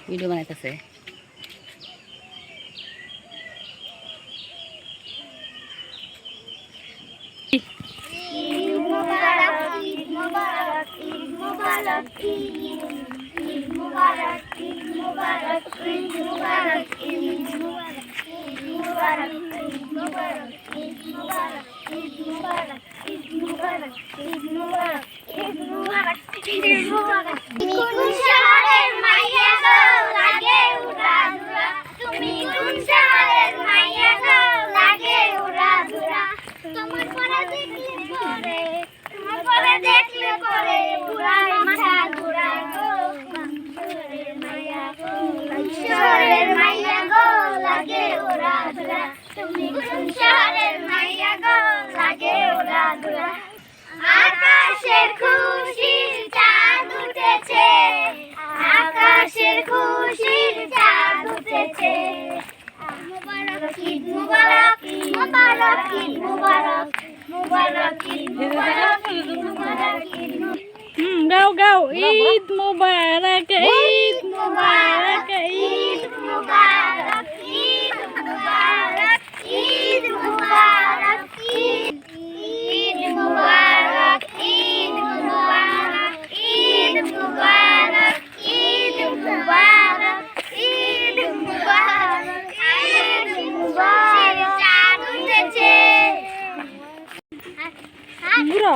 Video বানাইতেছে। দেখলে পরে পুরাই মাথা ঘুরায় গো, শহরের মাইয়া গো লাগে ওরা ধুরা, তুমি কোন শহরের মাইয়া গো লাগে ওরা ধুরা। আকাশের খুশির চাঁদ উঠেছে, আকাশের খুশির চাঁদ উঠেছে, মুবারক ঈদ মুবারক, মুবারক ঈদ মুবারক, মুবারক ঈদ মুবারক, মুবারক ঈদ। গাও গাও, ঈদ মুবারক, ঈদ মুবারক, ঈদ মুবারক, ঈদ মুবারক, ঈদ মুবারক, ঈদ মুবারক, ঈদ মুবারক, ঈদ মুবারক, ঈদ মুবারক, ঈদ মুবারক, ঈদ মুবারক। চাঁদ উঠেছে। বুড়ো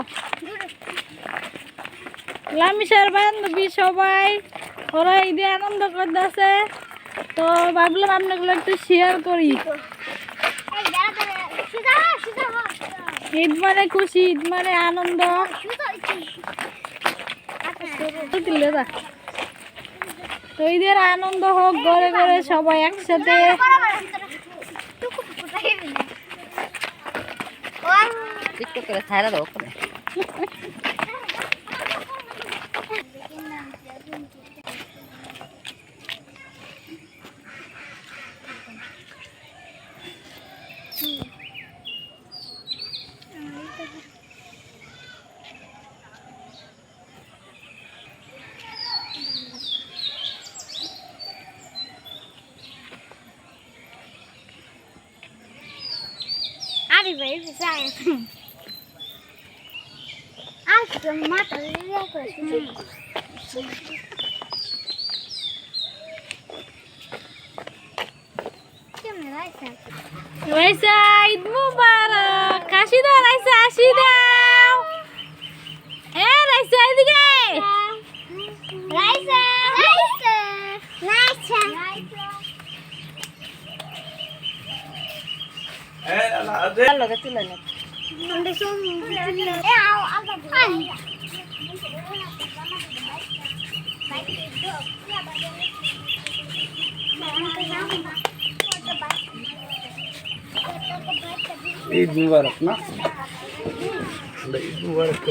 লামিসার বান্ধবী সবাই ওরা ঈদে আনন্দ করতেছে, তো ভাবলাম আপনাগুলো একটু শেয়ার করি। ঈদ মানে খুশি, ঈদ মানে আনন্দ। তো ঈদের আনন্দ হোক, ঘরে ঘরে সবাই একসাথে। টিকটকে ছাড়া দাও ওখানে। আরে ভাই যাই আজ তো মাথা লিয়ে কইছি কেমন রাইসা রাইসা ঈদ মুবারক। কাশি দাও রাইসা, আসি দাও। এ রাইসা এদিকে। রাইসা রাইসা রাইসা চলো গে তুলে নে। নন্দে সোম এ আও আগা ঈদ মুবারক না, ঈদ মুবারক।